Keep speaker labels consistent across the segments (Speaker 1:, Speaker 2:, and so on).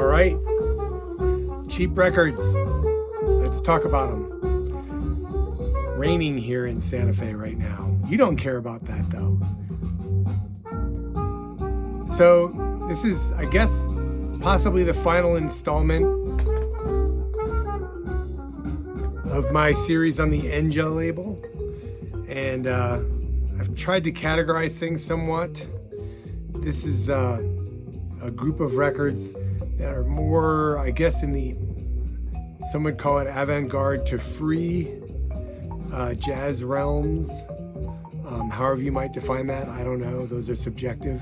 Speaker 1: All right, cheap records. Let's talk about them. It's raining here in Santa Fe right now. You don't care about that though. So this is, I guess, possibly the final installment of my series on the Enja label. And I've tried to categorize things somewhat. This is a group of records that are more, I guess, in the, some would call it avant-garde to free jazz realms. However you might define that, I don't know. Those are subjective.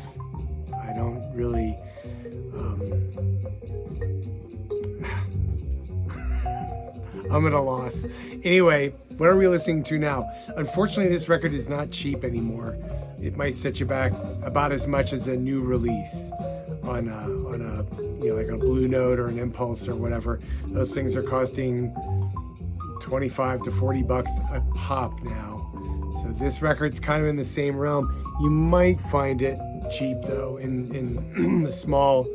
Speaker 1: I don't really... I'm at a loss. Anyway, what are we listening to now? Unfortunately, this record is not cheap anymore. It might set you back about as much as a new release on a like a Blue Note or an Impulse or whatever. Those things are costing 25 to 40 bucks a pop now. So this record's kind of in the same realm. You might find it cheap though in the small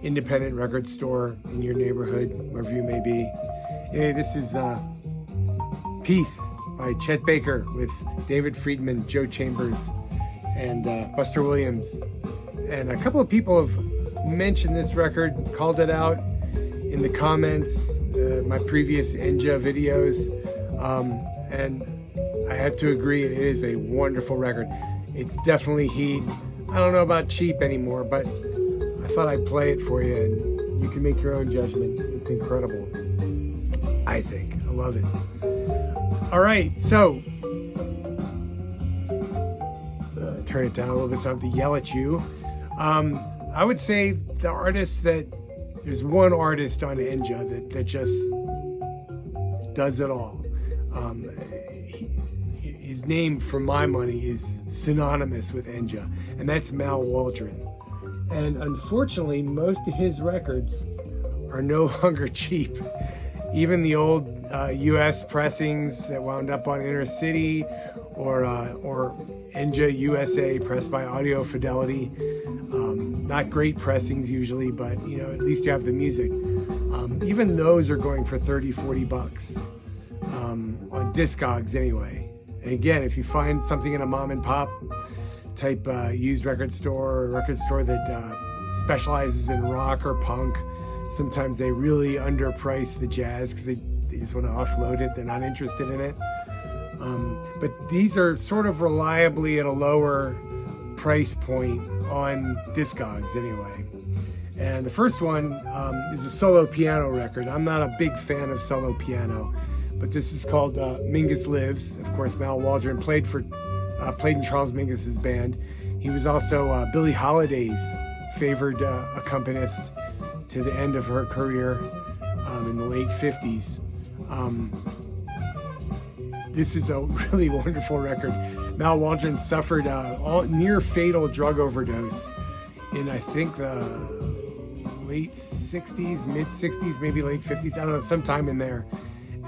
Speaker 1: independent record store in your neighborhood, wherever you may be. Anyway, this is Peace by Chet Baker with David Friedman, Joe Chambers, and Buster Williams. And a couple of people have mentioned this record, called it out in the comments, my previous Enja videos. And I have to agree, it is a wonderful record. It's definitely heat. I don't know about cheap anymore, but I thought I'd play it for you and you can make your own judgment. It's incredible, I think. I love it. All right, so turn it down a little bit so I don't have to yell at you. I would say the artist that, there's one artist on Enja that just does it all. His name, for my money, is synonymous with Enja, and that's Mal Waldron. And unfortunately, most of his records are no longer cheap. Even the old U.S. pressings that wound up on Inner City, or Enja USA pressed by Audio Fidelity. Not great pressings usually, but you know, at least you have the music. Even those are going for 30, 40 bucks on Discogs anyway. And again, if you find something in a mom and pop type used record store, or record store that specializes in rock or punk, sometimes they really underprice the jazz because they just want to offload it. They're not interested in it. But these are sort of reliably at a lower price point on Discogs anyway. And the first one is a solo piano record. I'm not a big fan of solo piano, but this is called Mingus Lives. Of course, Mal Waldron played in Charles Mingus's band. He was also Billie Holiday's favored accompanist to the end of her career in the late 50s. This is a really wonderful record. Mal Waldron suffered a near fatal drug overdose in, I think, the late 60s, mid 60s, maybe late 50s, I don't know, sometime in there.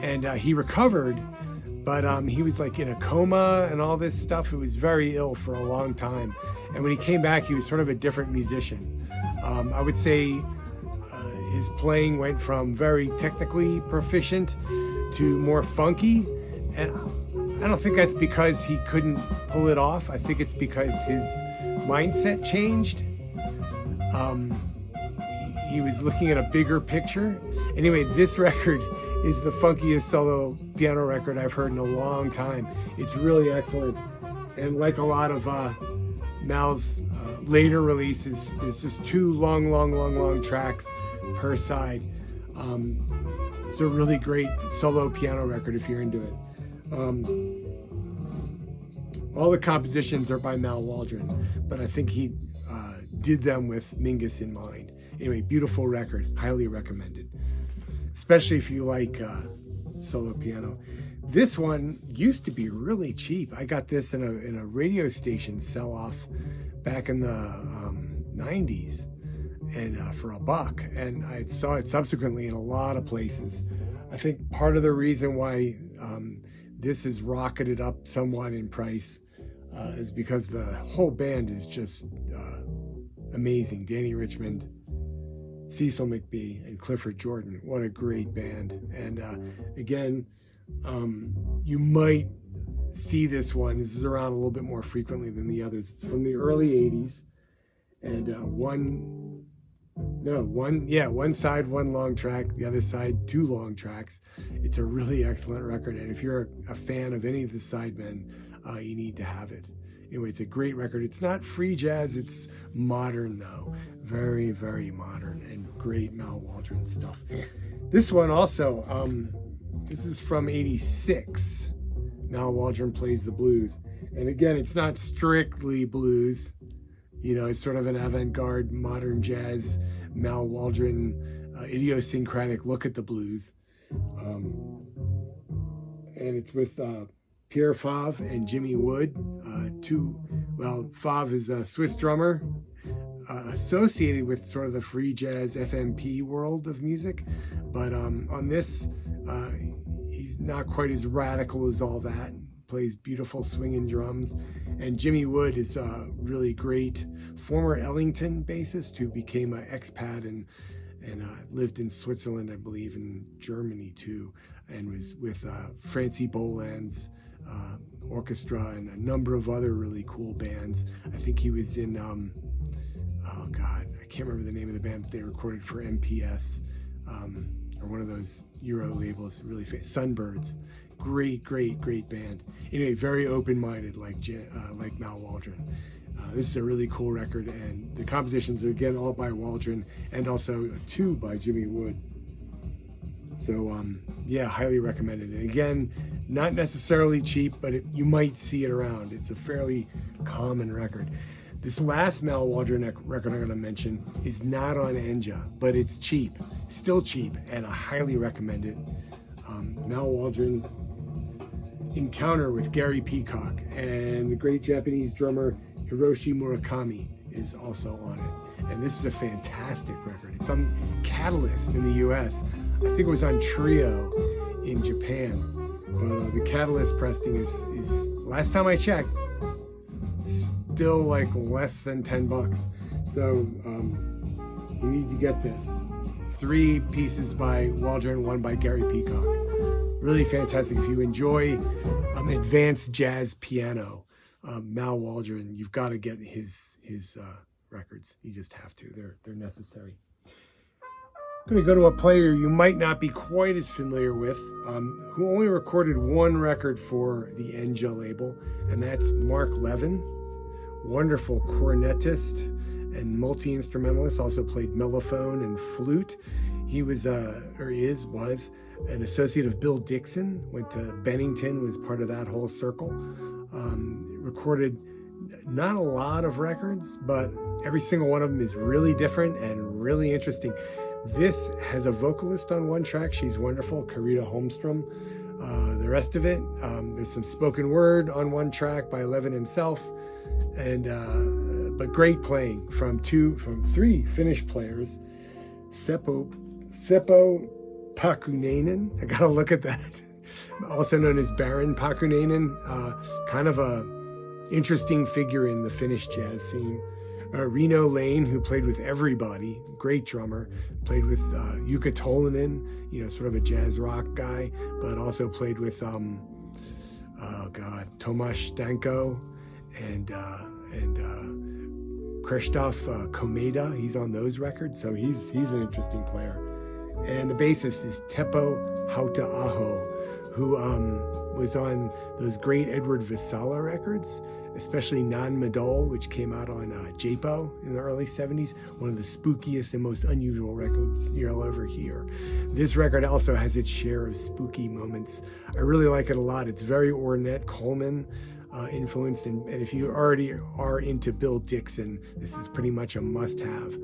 Speaker 1: And he recovered, but he was like in a coma and all this stuff. He was very ill for a long time. And when he came back, he was sort of a different musician. I would say his playing went from very technically proficient to more funky. And I don't think that's because he couldn't pull it off. I think it's because his mindset changed. He was looking at a bigger picture. Anyway, this record is the funkiest solo piano record I've heard in a long time. It's really excellent. And like a lot of Mal's later releases, there's just two long tracks per side. It's a really great solo piano record if you're into it. All the compositions are by Mal Waldron, but I think he did them with Mingus in mind. Anyway, beautiful record, highly recommended, especially if you like solo piano. This one used to be really cheap. I got this in a radio station sell-off back in the 90s, and for $1, and I saw it subsequently in a lot of places. I think part of the reason why this has rocketed up somewhat in price is because the whole band is just amazing. Danny Richmond, Cecil McBee and Clifford Jordan. What a great band. And again, you might see this one. This is around a little bit more frequently than the others. It's from the early 80s. And one side, one long track, the other side, 2 long tracks. It's a really excellent record. And if you're a fan of any of the sidemen, you need to have it. Anyway, it's a great record. It's not free jazz, it's modern though. Very, very modern and great Mal Waldron stuff. This one also, this is from 86. Mal Waldron Plays the Blues. And again, it's not strictly blues. You know, it's sort of an avant-garde modern jazz, Mal Waldron, idiosyncratic look at the blues. And it's with Pierre Favre and Jimmy Wood. Favre is a Swiss drummer associated with sort of the free jazz FMP world of music. But on this, he's not quite as radical as all that. Plays beautiful swinging drums. And Jimmy Wood is a really great former Ellington bassist who became an expat and lived in Switzerland, I believe, and Germany too, and was with Francie Boland's orchestra and a number of other really cool bands. I think he was in, I can't remember the name of the band, but they recorded for MPS, or one of those Euro labels, really famous, Sunbirds. Great band. Anyway, very open-minded, like Mal Waldron. This is a really cool record, and the compositions are again all by Waldron, and also 2 by Jimmy Wood. So yeah, highly recommended. And again, not necessarily cheap, but you might see it around. It's a fairly common record. This last Mal Waldron record I'm going to mention is not on Enja, but it's cheap, still cheap, and I highly recommend it. Mal Waldron Encounter with Gary Peacock, and the great Japanese drummer Hiroshi Murakami is also on it. And this is a fantastic record. It's on Catalyst in the US. I think it was on Trio in Japan. But the Catalyst pressing is last time I checked, still like less than $10. So you need to get this. 3 pieces by Waldron, 1 by Gary Peacock. Really fantastic. If you enjoy advanced jazz piano, Mal Waldron, you've got to get his records. You just have to. They're necessary. I'm going to go to a player you might not be quite as familiar with, who only recorded 1 record for the Enja label, and that's Marc Levin. Wonderful cornetist and multi-instrumentalist, also played mellophone and flute. He was an associate of Bill Dixon, went to Bennington, was part of that whole circle. Recorded not a lot of records, but every single one of them is really different and really interesting. This has a vocalist on 1 track. She's wonderful, Carita Holmstrom. The rest of it, there's some spoken word on 1 track by Levin himself, and but great playing from 3 Finnish players. Seppo Pakunainen, I gotta look at that. Also known as Baron Pakunainen, kind of a interesting figure in the Finnish jazz scene. Reno Lane, who played with everybody, great drummer, played with Jukka Tolinen, sort of a jazz rock guy, but also played with Tomasz Stanko and Krzysztof Komeda. He's on those records, so he's an interesting player. And the bassist is Teppo Hauta-Aho, who was on those great Edward Vasala records, especially Non Madol, which came out on JAPO in the early 70s, one of the spookiest and most unusual records you'll ever hear. This record also has its share of spooky moments. I really like it a lot. It's very Ornette Coleman influenced, and if you already are into Bill Dixon, this is pretty much a must-have.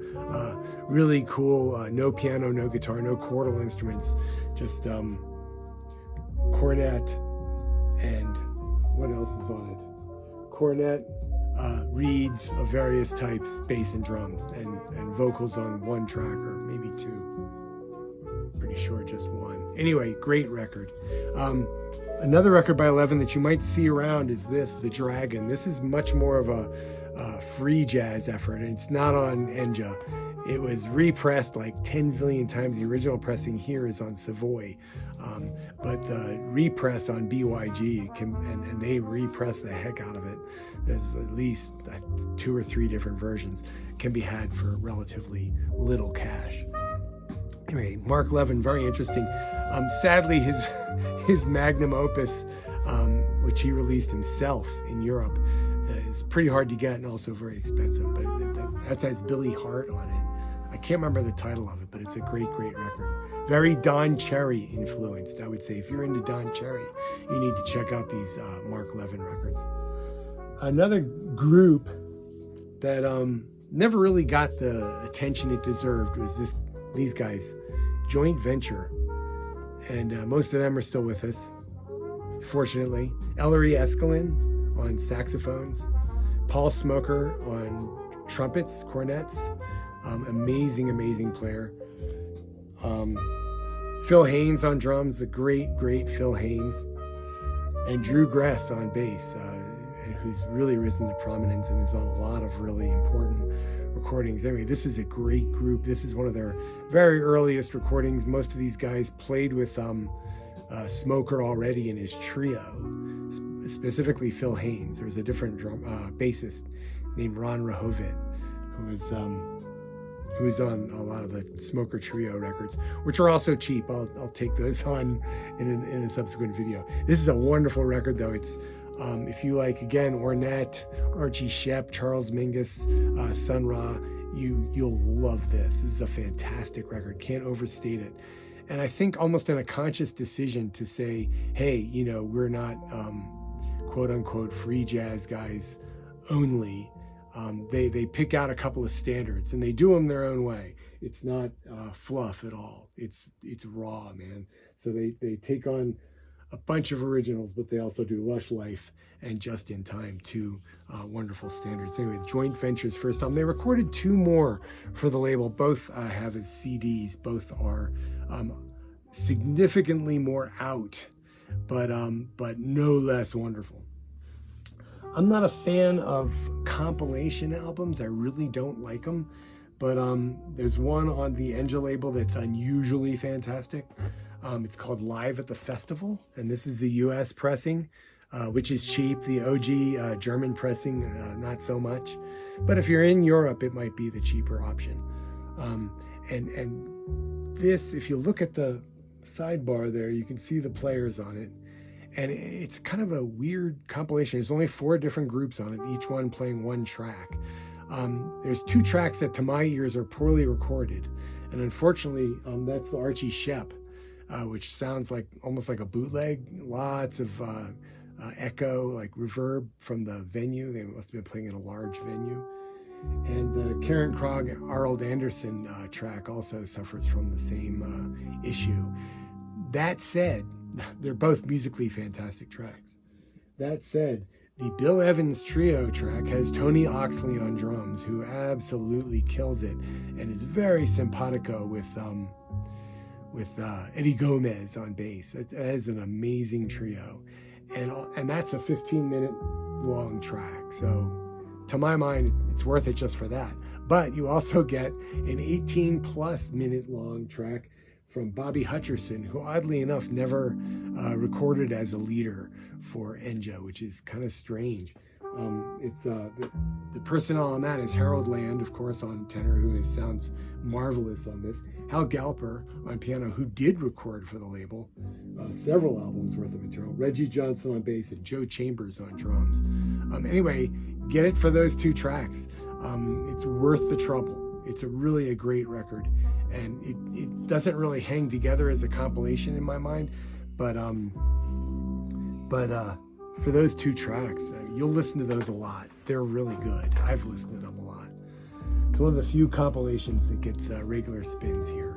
Speaker 1: Really cool, no piano, no guitar, no chordal instruments, just cornet, and what else is on it? Cornet, reeds of various types, bass and drums, and vocals on 1 track, or maybe 2. Pretty sure just 1. Anyway, great record. Another record by Levin that you might see around is this, The Dragon. This is much more of a free jazz effort, and it's not on Enja. It was repressed like 10 zillion times. The original pressing here is on Savoy, but the repress on BYG and they repress the heck out of it. There's at least 2 or 3 different versions, can be had for relatively little cash. Anyway, Marc Levin, very interesting. Sadly, his magnum opus, which he released himself in Europe, is pretty hard to get and also very expensive. But that has Billy Hart on it. I can't remember the title of it, but it's a great record. Very Don Cherry influenced, I would say. If you're into Don Cherry, you need to check out these Marc Levin records. Another group that never really got the attention it deserved was these guys, Joint Venture. And most of them are still with us, fortunately. Ellery Eskelin on saxophones, Paul Smoker on trumpets, cornets, amazing player. Phil Haynes on drums, the great Phil Haynes, and Drew Gress on bass, who's really risen to prominence and is on a lot of really important recordings. Anyway, this is a great group. This is one of their very earliest recordings. Most of these guys played with Smoker already in his trio, specifically Phil Haynes. There's a different bassist named Ron Rahovit, who is on a lot of the Smoker trio records, which are also cheap. I'll take those on in a subsequent video. This is a wonderful record, though. It's if you like, again, Ornette, Archie Shepp, Charles Mingus, Sun Ra, you'll love this. This is a fantastic record. Can't overstate it. And I think almost in a conscious decision to say, hey, we're not quote unquote free jazz guys only. They pick out a couple of standards and they do them their own way. It's not fluff at all. It's raw, man. So they take on a bunch of originals, but they also do Lush Life and Just in Time, 2 wonderful standards. Anyway, Joint Venture's first album. They recorded 2 more for the label. Both have as CDs. Both are significantly more out, but no less wonderful. I'm not a fan of compilation albums. I really don't like them, but there's one on the Enja label that's unusually fantastic. It's called Live at the Festival, and this is the US pressing, which is cheap. The OG German pressing, not so much. But if you're in Europe, it might be the cheaper option. And this, if you look at the sidebar there, you can see the players on it. And it's kind of a weird compilation. There's only 4 different groups on it, each one playing 1 track. There's 2 tracks that to my ears are poorly recorded. And unfortunately, that's the Archie Shepp, which sounds like almost like a bootleg. Lots of echo, like reverb from the venue. They must have been playing in a large venue. And Karen Krog, Arnold Anderson track also suffers from the same issue. That said, they're both musically fantastic tracks. That said, the Bill Evans trio track has Tony Oxley on drums, who absolutely kills it and is very simpatico with Eddie Gomez on bass. That is an amazing trio. And that's a 15-minute long track. So to my mind, it's worth it just for that. But you also get an 18+ minute long track from Bobby Hutcherson, who oddly enough never recorded as a leader for Enja, which is kind of strange. It's the personnel on that is Harold Land, of course, on tenor, who sounds marvelous on this. Hal Galper on piano, who did record for the label several albums worth of material. Reggie Johnson on bass and Joe Chambers on drums. Anyway, get it for those 2 tracks. It's worth the trouble. It's really a great record, and it doesn't really hang together as a compilation in my mind, but for those 2 tracks, you'll listen to those a lot. They're really good. I've listened to them a lot. It's one of the few compilations that gets regular spins here.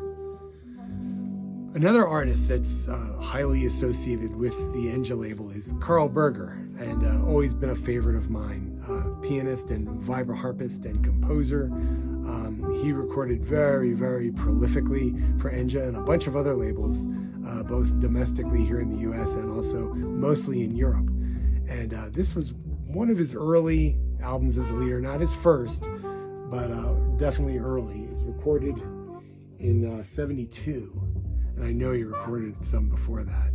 Speaker 1: Another artist that's highly associated with the Enja label is Karl Berger, and always been a favorite of mine. Pianist and vibroharpist and composer. He recorded very prolifically for Enja and a bunch of other labels, both domestically here in the US and also mostly in Europe. And this was one of his early albums as a leader, not his first, but definitely early. It was recorded in 72, and I know he recorded some before that.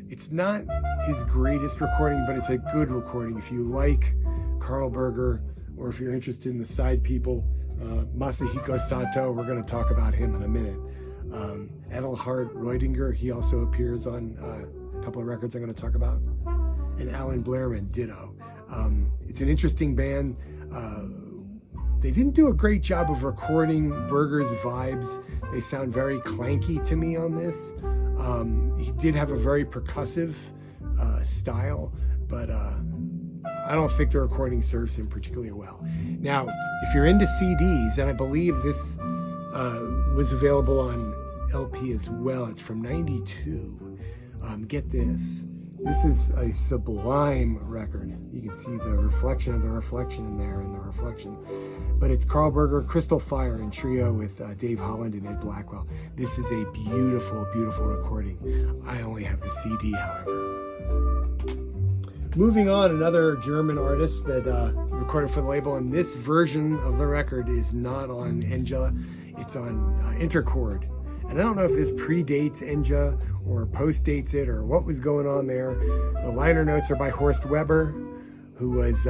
Speaker 1: It's not his greatest recording, but it's a good recording. If you like Karl Berger, or if you're interested in the side people, Masahiko Sato, we're going to talk about him in a minute. Edelhard Reudinger, he also appears on a couple of records I'm going to talk about. And Alan Blairman, ditto. It's an interesting band. They didn't do a great job of recording Berger's vibes. They sound very clanky to me on this. He did have a very percussive style, but I don't think the recording serves him particularly well. Now, if you're into CDs, and I believe this was available on LP as well, it's from 92. Get this. This is a sublime record. You can see the reflection of the reflection in there, and the reflection. But it's Karl Berger, Crystal Fire in trio with Dave Holland and Ed Blackwell. This is a beautiful, beautiful recording. I only have the CD, however. Moving on, another German artist that recorded for the label, and this version of the record is not on Enja. It's on Intercord. And I don't know if this predates Enja or postdates it or what was going on there. The liner notes are by Horst Weber, who was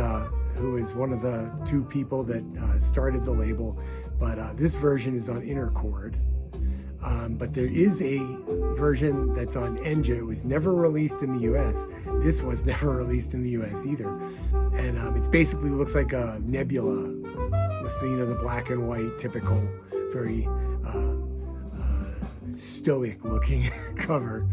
Speaker 1: one of the two people that started the label. But this version is on Intercord. But there is a version that's on Enja. It was never released in the US. This was never released in the US either. And it basically looks like a nebula with the black and white, typical, very stoic looking cover.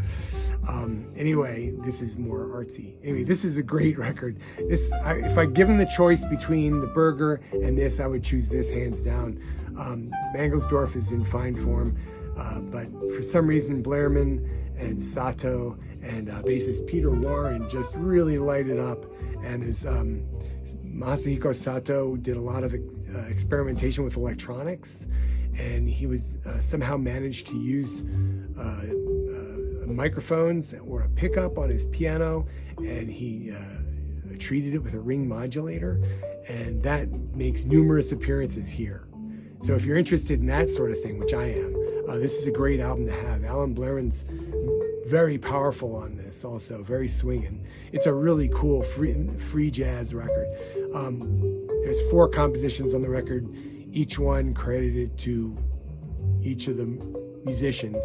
Speaker 1: Anyway, this is more artsy. Anyway, this is a great record. If I given the choice between the Berger and this, I would choose this hands down. Mangelsdorff is in fine form, but for some reason Blairman and Sato and bassist Peter Warren just really light it up. And as Masahiko Sato did a lot of experimentation with electronics, and he was somehow managed to use microphones or a pickup on his piano, and he treated it with a ring modulator, and that makes numerous appearances here. So if you're interested in that sort of thing, which I am, this is a great album to have. Alan Blairman's very powerful on this, also very swinging. It's a really cool free jazz record. There's 4 compositions on the record, each one credited to each of the musicians.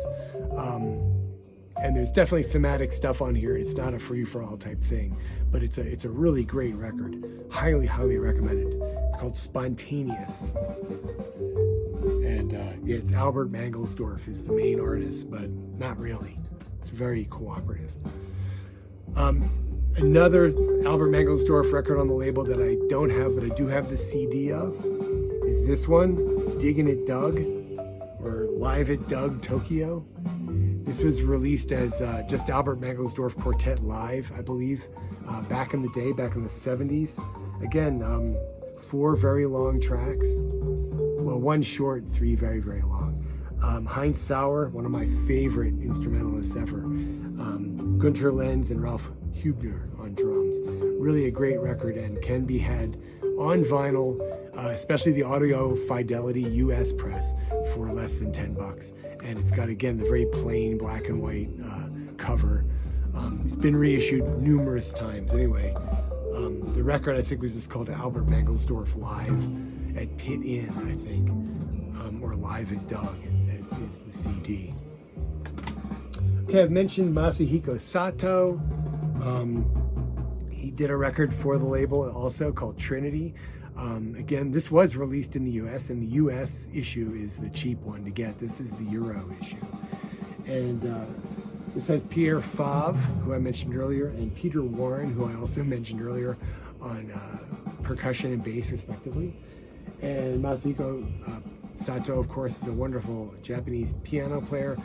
Speaker 1: And there's definitely thematic stuff on here. It's not a free-for-all type thing, but it's a really great record. Highly, highly recommended. It's called Spontaneous. And it's Albert Mangelsdorff is the main artist, but not really. It's very cooperative. Another Albert Mangelsdorff record on the label that I don't have, but I do have the CD of, is this one, Diggin' It Doug, or Live at Doug Tokyo. This was released as just Albert Mangelsdorff Quartet Live, I believe, back in the day, back in the 70s. Again, 4 very long tracks. Well, 1 short, 3 very, very long. Heinz Sauer, one of my favorite instrumentalists ever. Gunter Lenz and Ralph Hübner on drums. Really a great record, and can be had on vinyl, especially the Audio Fidelity US press, for less than $10. And it's got, again, the very plain black and white cover. It's been reissued numerous times. Anyway, the record I think was just called Albert Mangelsdorff Live at Pit Inn, I think, or Live at Doug is the CD. Okay, I've mentioned Masahiko Sato. He did a record for the label also called Trinity. Again, this was released in the US, and the US issue is the cheap one to get. This is the Euro issue. And this has Pierre Favre, who I mentioned earlier, and Peter Warren, who I also mentioned earlier, on percussion and bass, respectively. And Masahiko Sato, of course, is a wonderful Japanese piano player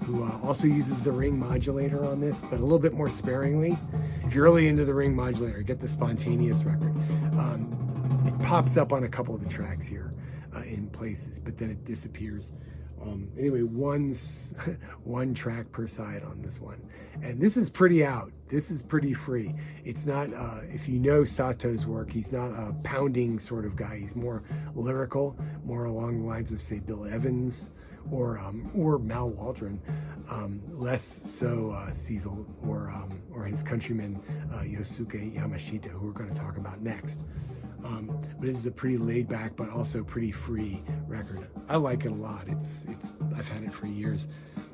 Speaker 1: who also uses the ring modulator on this, but a little bit more sparingly. If you're really into the ring modulator, get the Spontaneous record. It pops up on a couple of the tracks here in places, but then it disappears. Anyway, one track per side on this one. And this is pretty out. This is pretty free. It's not, if you know Sato's work, he's not a pounding sort of guy. He's more lyrical, more along the lines of, say, Bill Evans or Mal Waldron, less so Cecil or his countryman Yosuke Yamashita, who we're going to talk about next. But this is a pretty laid back, but also pretty free record. I like it a lot. I've had it for years.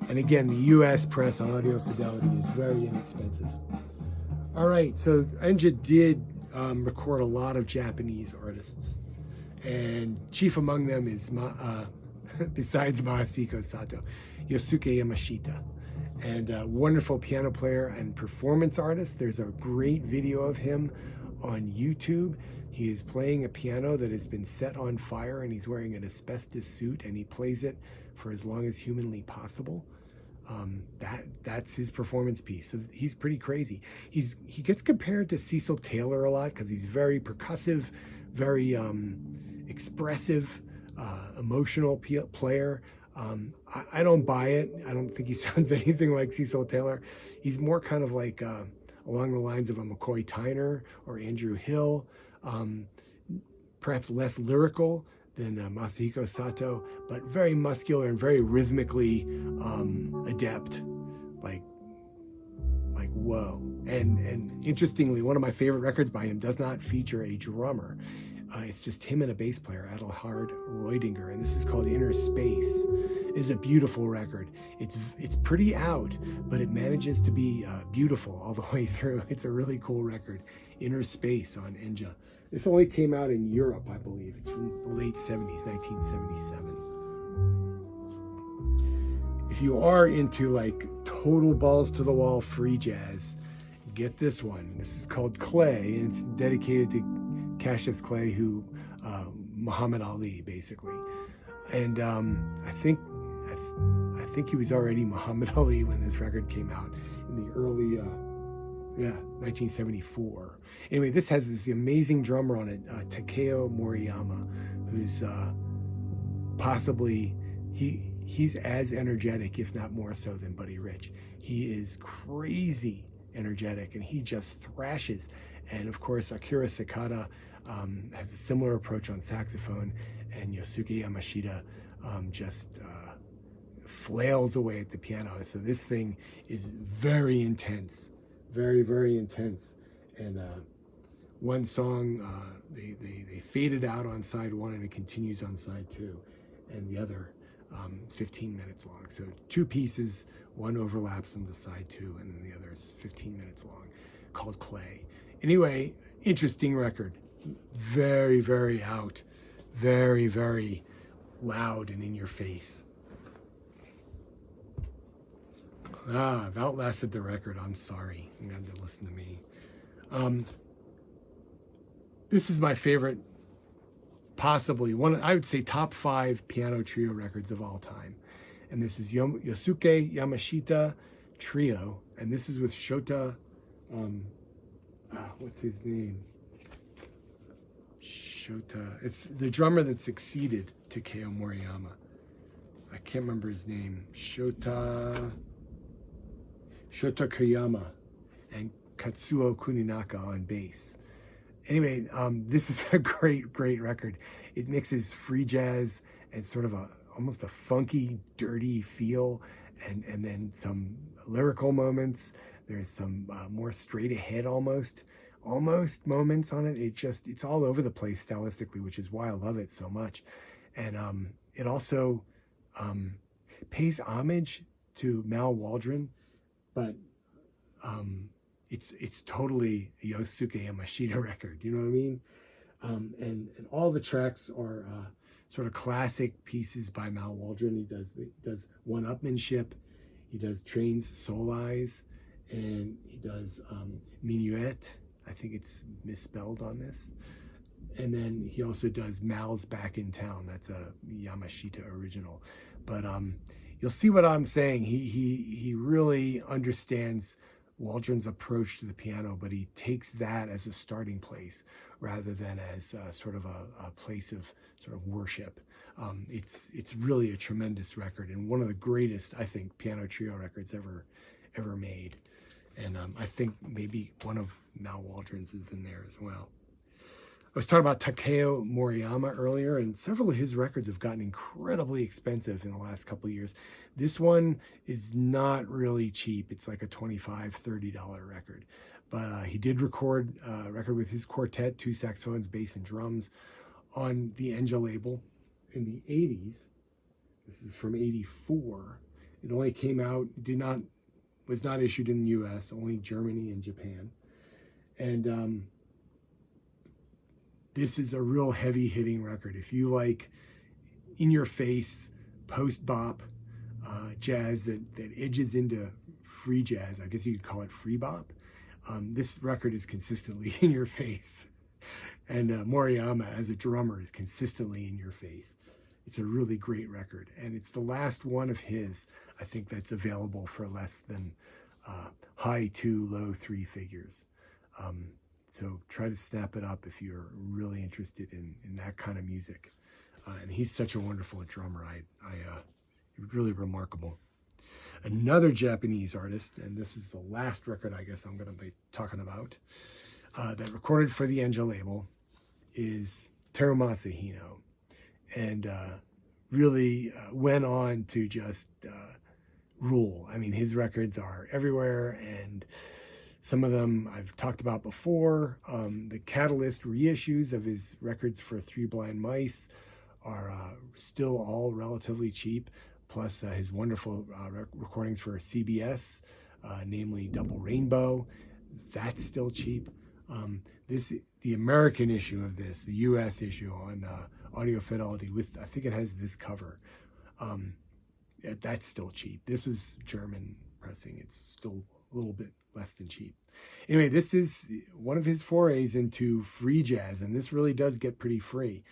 Speaker 1: And again, the U.S. press on audio fidelity is very inexpensive. All right, so Enja did record a lot of Japanese artists, and chief among them is, besides Masahiko Sato, Yosuke Yamashita, and a wonderful piano player and performance artist. There's a great video of him on YouTube. He is playing a piano that has been set on fire, and he's wearing an asbestos suit, and he plays it for as long as humanly possible. That's his performance piece. So he's pretty crazy. He gets compared to Cecil Taylor a lot because he's very percussive, very expressive, emotional player. I don't buy it. I don't think he sounds anything like Cecil Taylor. He's more kind of like along the lines of a McCoy Tyner or Andrew Hill, perhaps less lyrical than Masahiko Sato, but very muscular and very rhythmically adept. Like whoa. And interestingly, one of my favorite records by him does not feature a drummer. It's just him and a bass player, Adelhard Reudinger, and this is called Inner Space. It's a beautiful record. It's pretty out, but it manages to be beautiful all the way through. It's a really cool record, Inner Space on Enja. This only came out in Europe, I believe. It's from the late 70s, 1977. If you are into like total balls to the wall free jazz, get this one. This is called Clay, and it's dedicated to Cassius Clay, who Muhammad Ali, basically. And I think he was already Muhammad Ali when this record came out in the early 1974. Anyway, this has this amazing drummer on it, Takeo Moriyama, who's possibly he's as energetic, if not more so, than Buddy Rich. He is crazy energetic, and he just thrashes. And of course, Akira Sakata has a similar approach on saxophone, and Yosuke Yamashita just flails away at the piano. So this thing is very intense, very, very intense. And one song, they faded out on side one, and it continues on side two, and the other 15 minutes long. So two pieces, one overlaps into side two, and then the other is 15 minutes long, called Clay. Anyway, interesting record. Very, very out. Very, very loud and in your face. I've outlasted the record. I'm sorry. You have to listen to me. This is my favorite, possibly one, I would say top 5 piano trio records of all time. And this is Yosuke Yamashita Trio. And this is with Shota, what's his name? Shota. It's the drummer that succeeded Takeo Moriyama. I can't remember his name. Shota Koyama and Katsuo Kuninaka on bass. Anyway, this is a great, great record. It mixes free jazz and sort of almost a funky, dirty feel, and then some lyrical moments. There's some more straight ahead almost moments on it. It's all over the place stylistically, which is why I love it so much. And it also pays homage to Mal Waldron, but it's totally a Yosuke Yamashita record. You know what I mean? And all the tracks are sort of classic pieces by Mal Waldron. He does one-upmanship. He does trains solis, and he does minuet. I think it's misspelled on this. And then he also does Mal's Back in Town. That's a Yamashita original. But you'll see what I'm saying. He really understands Waldron's approach to the piano, but he takes that as a starting place rather than as sort of a place of sort of worship. It's really a tremendous record and one of the greatest, I think, piano trio records ever made. And I think maybe one of Mal Waldron's is in there as well. I was talking about Takeo Moriyama earlier, and several of his records have gotten incredibly expensive in the last couple of years. This one is not really cheap. It's like a $25, $30 record. But he did record a record with his quartet, 2 saxophones, bass, and drums, on the Enja label in the 80s. This is from 84. It only came out, was not issued in the US, only Germany and Japan. And this is a real heavy-hitting record. If you like in-your-face post-bop jazz that edges into free jazz, I guess you could call it free bop, this record is consistently in your face. And Moriyama, as a drummer, is consistently in your face. It's a really great record. And it's the last one of his, I think, that's available for less than high 2, low 3 figures. So try to snap it up if you're really interested in that kind of music. And he's such a wonderful drummer. Really remarkable. Another Japanese artist, and this is the last record I guess I'm going to be talking about, that recorded for the Enja label, is Terumasa Hino. And really went on to just rule. I mean, his records are everywhere, and some of them I've talked about before. The Catalyst reissues of his records for Three Blind Mice are still all relatively cheap, plus his wonderful recordings for CBS, namely Double Rainbow. That's still cheap. The American issue of this, the US issue on Audio Fidelity, with, I think it has this cover, that's still cheap. This is German pressing. It's still a little bit less than cheap. Anyway, this is one of his forays into free jazz, and this really does get pretty free.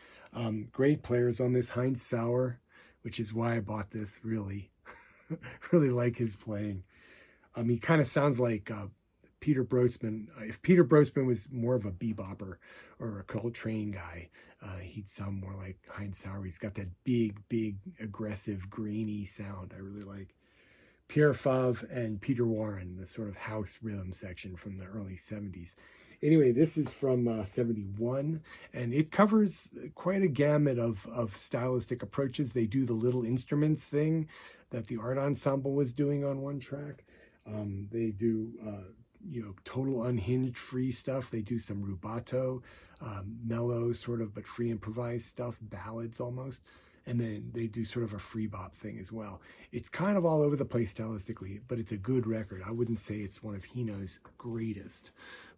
Speaker 1: Great players on this. Heinz Sauer, which is why I bought this, really. Really like his playing. He kind of sounds like Peter Brosman. If Peter Brosman was more of a bebopper or a Coltrane guy, he'd sound more like Heinz Sauer. He's got that big, aggressive, grainy sound I really like. Pierre Favre and Peter Warren, the sort of house rhythm section from the early 70s. Anyway, this is from 71, and it covers quite a gamut of stylistic approaches. They do the little instruments thing that the art ensemble was doing on one track. They do total unhinged free stuff. They do some rubato, mellow sort of, but free improvised stuff, ballads almost. And then they do sort of a free bop thing as well. It's kind of all over the place stylistically, but it's a good record. I wouldn't say it's one of Hino's greatest,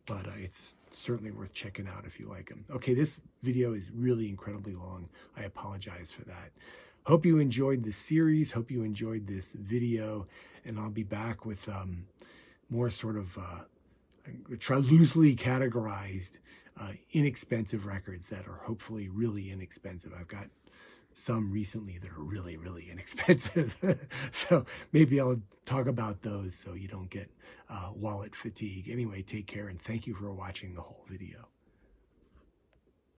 Speaker 1: but it's certainly worth checking out if you like him. Okay, this video is really incredibly long. I apologize for that. Hope you enjoyed the series. Hope you enjoyed this video, and I'll be back with more sort of loosely categorized inexpensive records that are hopefully really inexpensive. I've got some recently that are really inexpensive. So maybe I'll talk about those so you don't get wallet fatigue. Anyway, take care, and thank you for watching the whole video.